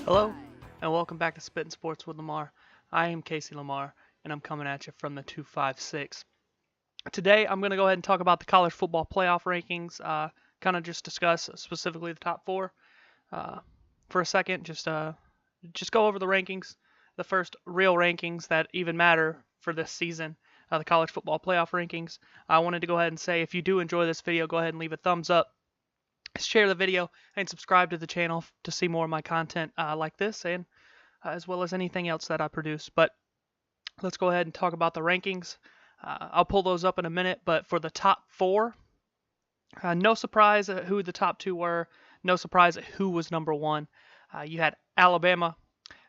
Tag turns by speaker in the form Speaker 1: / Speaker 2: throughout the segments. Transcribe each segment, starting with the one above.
Speaker 1: Hello, and welcome back to Spittin Sports with Lamar. I am Casey Lamar, and I'm coming at you from the 256. Today, I'm going to go ahead and talk about the college football playoff rankings, kind of just discuss specifically the top four uh, for a second, just go over the rankings, the first real rankings that even matter for this season, the college football playoff rankings. I wanted to go ahead and say if you do enjoy this video, go ahead and leave a thumbs up, share the video, and subscribe to the channel to see more of my content like this, and as well as anything else that I produce. But let's go ahead and talk about the rankings. I'll pull those up in a minute, but for the top four, no surprise at who the top two were. No surprise at who was number one. You had Alabama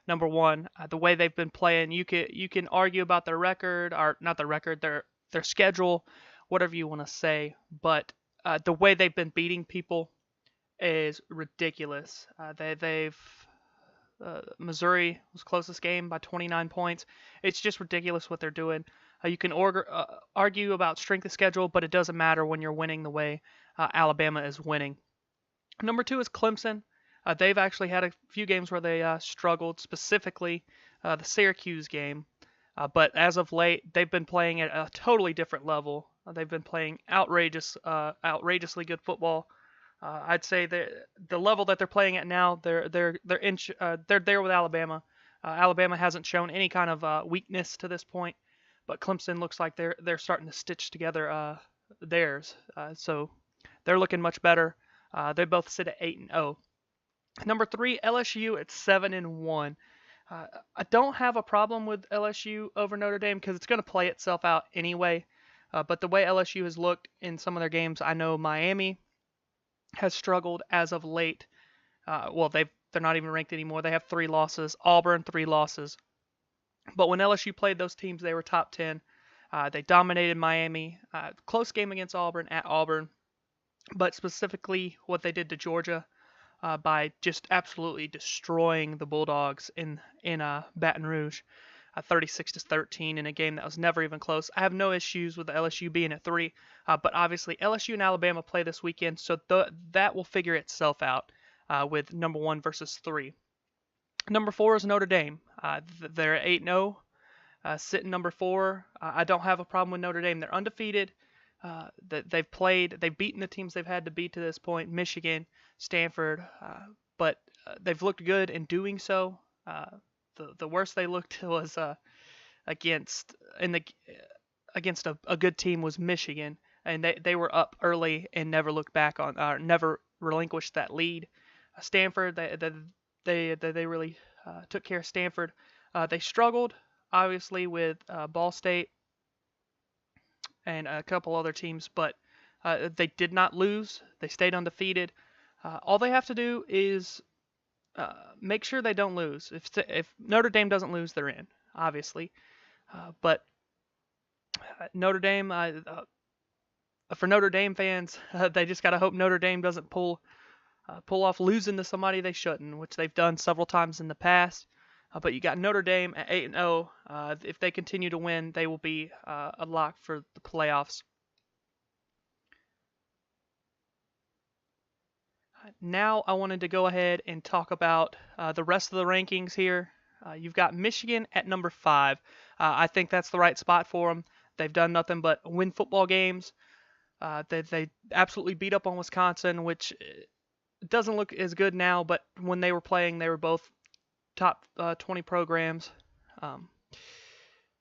Speaker 1: number one. The way they've been playing, you can argue about their record, or not their record, their schedule, whatever you want to say, but the way they've been beating people is ridiculous. They've Missouri was closest game by 29 points. It's just ridiculous what they're doing. You can argue about strength of schedule, but it doesn't matter when you're winning the way Alabama is winning. Number two is Clemson. They've actually had a few games where they struggled, specifically the Syracuse game. But as of late, they've been playing at a totally different level. They've been playing outrageously good football. I'd say the level that they're playing at now, they're there with Alabama. Alabama hasn't shown any kind of weakness to this point, but Clemson looks like they're starting to stitch together theirs. So they're looking much better. They both sit at 8-0. Number three, LSU at 7-1. I don't have a problem with LSU over Notre Dame because it's going to play itself out anyway. But the way LSU has looked in some of their games, I know Miami has struggled as of late. They're not even ranked anymore. They have 3 losses. Auburn, 3 losses. But when LSU played those teams, they were top 10. They dominated Miami. Close game against Auburn at Auburn. But specifically what they did to Georgia by just absolutely destroying the Bulldogs in Baton Rouge. 36-13 in a game that was never even close. I have no issues with the LSU being at 3, but obviously LSU and Alabama play this weekend, so that will figure itself out with number 1 versus 3. Number 4 is Notre Dame. They're at 8-0, sitting number 4. I don't have a problem with Notre Dame. They're undefeated. They've beaten the teams they've had to beat to this point, Michigan, Stanford, but they've looked good in doing so. The worst they looked was against a good team was Michigan, and they were up early and never looked back on, never relinquished that lead. Stanford, they really took care of Stanford. They struggled obviously with Ball State and a couple other teams, but they did not lose. They stayed undefeated. All they have to do is make sure they don't lose. If Notre Dame doesn't lose, they're in, obviously. But Notre Dame, for Notre Dame fans, they just got to hope Notre Dame doesn't pull off losing to somebody they shouldn't, which they've done several times in the past. But you got Notre Dame at 8-0. If they continue to win, they will be a lock for the playoffs. Now I wanted to go ahead and talk about the rest of the rankings here. You've got Michigan at number 5. I think that's the right spot for them. They've done nothing but win football games. They absolutely beat up on Wisconsin, which doesn't look as good now, but when they were playing, they were both top 20 programs.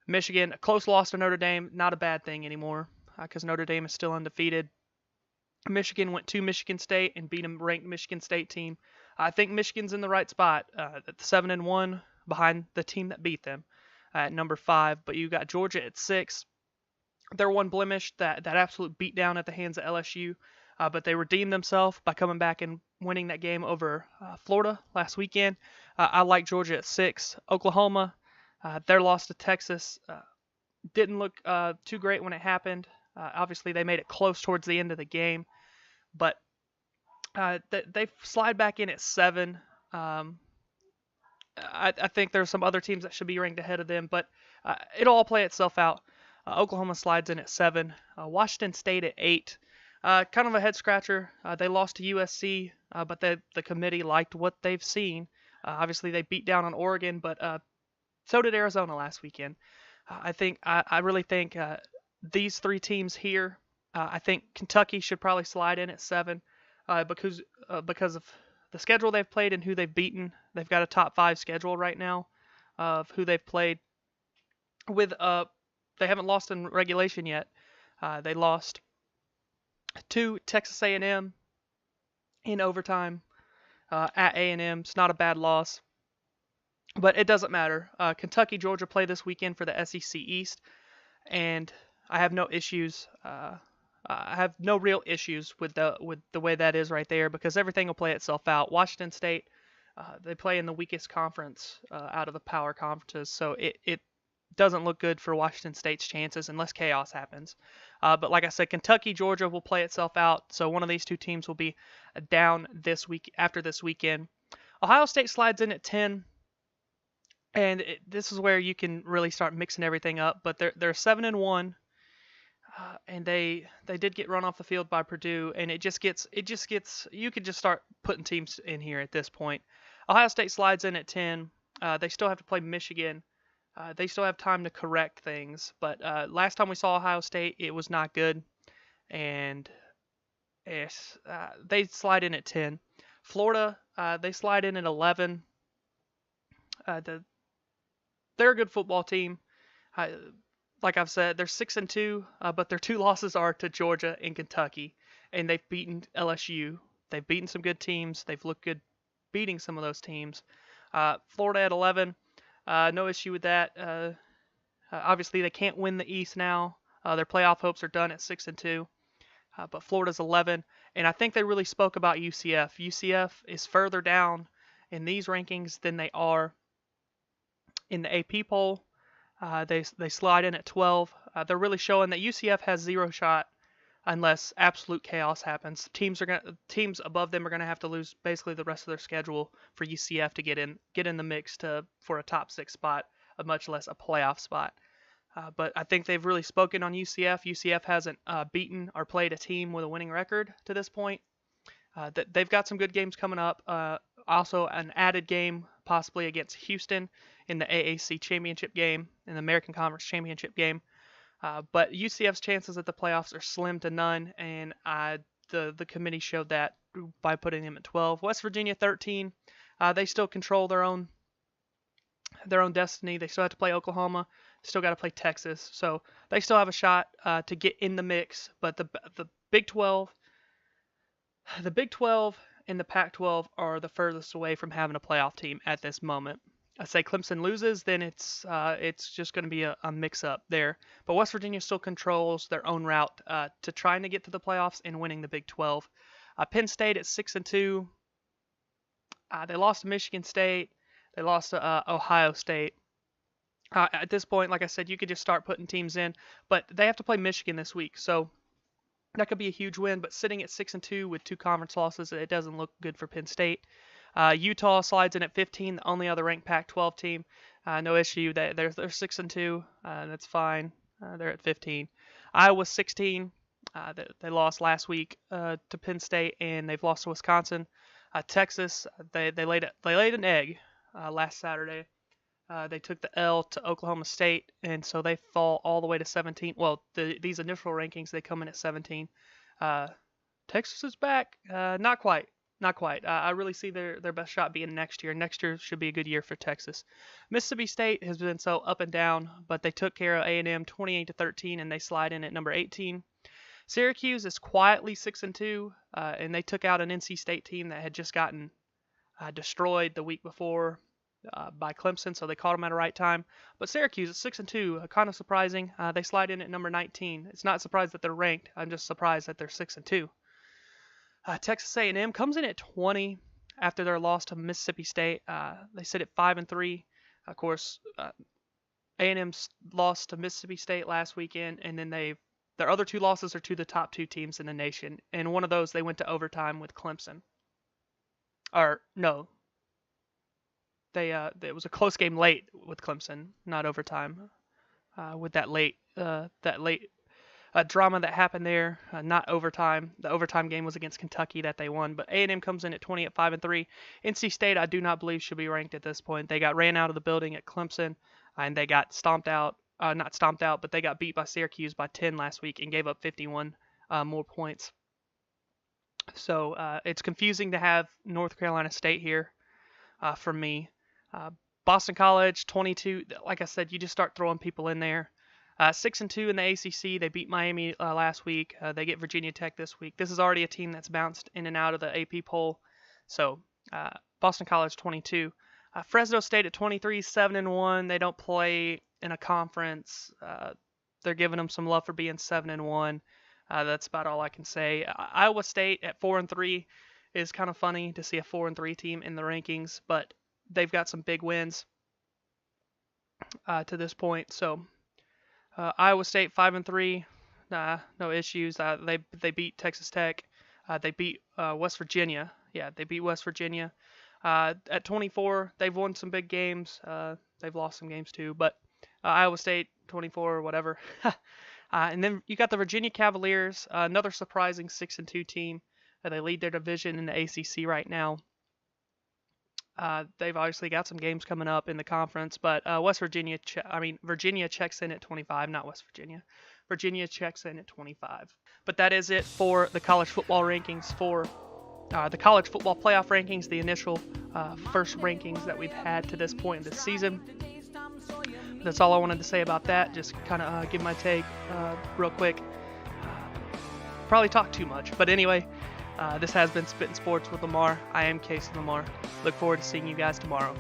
Speaker 1: Michigan, a close loss to Notre Dame, not a bad thing anymore because Notre Dame is still undefeated. Michigan went to Michigan State and beat a ranked Michigan State team. I think Michigan's in the right spot at 7-1 behind the team that beat them at number 5. But you got Georgia at 6. They're one blemish, that absolute beatdown at the hands of LSU. But they redeemed themselves by coming back and winning that game over Florida last weekend. I like Georgia at 6. Oklahoma, their loss to Texas didn't look too great when it happened. Obviously, they made it close towards the end of the game. But they slide back in at 7. I think there's some other teams that should be ranked ahead of them, but it'll all play itself out. Oklahoma slides in at 7. Washington State at 8. Kind of a head scratcher. They lost to USC, but the committee liked what they've seen. Obviously, they beat down on Oregon, but so did Arizona last weekend. I really think these three teams here. I think Kentucky should probably slide in at 7 because of the schedule they've played and who they've beaten. They've got a top 5 schedule right now of who they've played with. They haven't lost in regulation yet. They lost to Texas A&M in overtime at A&M. It's not a bad loss, but it doesn't matter. Kentucky, Georgia play this weekend for the SEC East, and I have no issues. I have no real issues with the way that is right there because everything will play itself out. Washington State, they play in the weakest conference out of the power conferences, so it doesn't look good for Washington State's chances unless chaos happens. But like I said, Kentucky, Georgia will play itself out, so one of these two teams will be down this week after this weekend. Ohio State slides in at 10, and this is where you can really start mixing everything up. But they're 7-1. And they did get run off the field by Purdue, and it just gets you could just start putting teams in here at this point. Ohio State slides in at 10. They still have to play Michigan. They still have time to correct things, but last time we saw Ohio State, it was not good, and they slide in at 10. Florida, they slide in at 11. They're a good football team. Like I've said, they're 6-2, but their 2 losses are to Georgia and Kentucky, and they've beaten LSU. They've beaten some good teams. They've looked good beating some of those teams. Florida at 11, no issue with that. Obviously, they can't win the East now. Their playoff hopes are done at 6-2, but Florida's 11, and I think they really spoke about UCF. UCF is further down in these rankings than they are in the AP poll. They slide in at 12. They're really showing that UCF has zero shot unless absolute chaos happens. Teams above them are gonna have to lose basically the rest of their schedule for UCF to get in the mix for a top 6 spot, much less a playoff spot. But I think they've really spoken on UCF. UCF hasn't beaten or played a team with a winning record to this point. They've got some good games coming up. Also, an added game possibly against Houston in the AAC championship game, in the American Conference championship game. But UCF's chances at the playoffs are slim to none, and the committee showed that by putting them at 12. West Virginia 13. They still control their own destiny. They still have to play Oklahoma. Still got to play Texas. So they still have a shot to get in the mix. But the Big 12, and the Pac-12 are the furthest away from having a playoff team at this moment. I say Clemson loses, then it's just going to be a mix-up there. But West Virginia still controls their own route to trying to get to the playoffs and winning the Big 12. Penn State at 6-2. They lost to Michigan State. They lost to Ohio State. At this point, like I said, you could just start putting teams in, but they have to play Michigan this week, so that could be a huge win. But sitting at 6-2 with 2 conference losses, it doesn't look good for Penn State. Utah slides in at 15, the only other ranked Pac-12 team. No issue. They're 6-2. That's fine. They're at 15. Iowa 16. They lost last week to Penn State, and they've lost to Wisconsin. Texas, they laid an egg last Saturday. They took the L to Oklahoma State, and so they fall all the way to 17. Well, these initial rankings, they come in at 17. Texas is back. Not quite. Not quite. I really see their best shot being next year. Next year should be a good year for Texas. Mississippi State has been so up and down, but they took care of A&M 28-13, and they slide in at number 18. Syracuse is quietly 6-2, and they took out an NC State team that had just gotten destroyed the week before by Clemson, so they caught them at the right time. But Syracuse is 6-2, kind of surprising. They slide in at number 19. It's not surprised that they're ranked. I'm just surprised that they're 6-2. Texas A&M comes in at 20 after their loss to Mississippi State. They sit at 5-3. Of course, A&M's lost to Mississippi State last weekend, and then their other 2 losses are to the top 2 teams in the nation. And one of those, they went to overtime with Clemson. Or no, it was a close game late with Clemson, not overtime. With that late drama that happened there. Not overtime. The overtime game was against Kentucky that they won. But A&M comes in at 20 at 5-3. NC State, I do not believe should be ranked at this point. They got ran out of the building at Clemson, and they got stomped out. Not stomped out, but they got beat by Syracuse by 10 last week and gave up 51 more points. So it's confusing to have North Carolina State here for me. Boston College 22. Like I said, you just start throwing people in there. 6-2 in the ACC. They beat Miami last week. They get Virginia Tech this week. This is already a team that's bounced in and out of the AP poll. So Boston College 22. Fresno State at 23, 7-1. They don't play in a conference. They're giving them some love for being 7-1. That's about all I can say. Iowa State at 4-3 is kind of funny to see a 4-3 team in the rankings, but they've got some big wins to this point. So Iowa State 5-3, no issues. They beat Texas Tech. They beat West Virginia. Yeah, they beat West Virginia. At 24, they've won some big games. They've lost some games too, but Iowa State 24 or whatever. And then you got the Virginia Cavaliers, another surprising 6-2 team. They lead their division in the ACC right now. They've obviously got some games coming up in the conference, but Virginia checks in at 25, not West Virginia. Virginia checks in at 25. But that is it for the college football rankings for the college football playoff rankings, the initial first rankings that we've had to this point in the season. That's all I wanted to say about that. Just kind of give my take real quick. Probably talk too much, but anyway, this has been Spittin' Sports with Lamar. I am Casey Lamar. Look forward to seeing you guys tomorrow.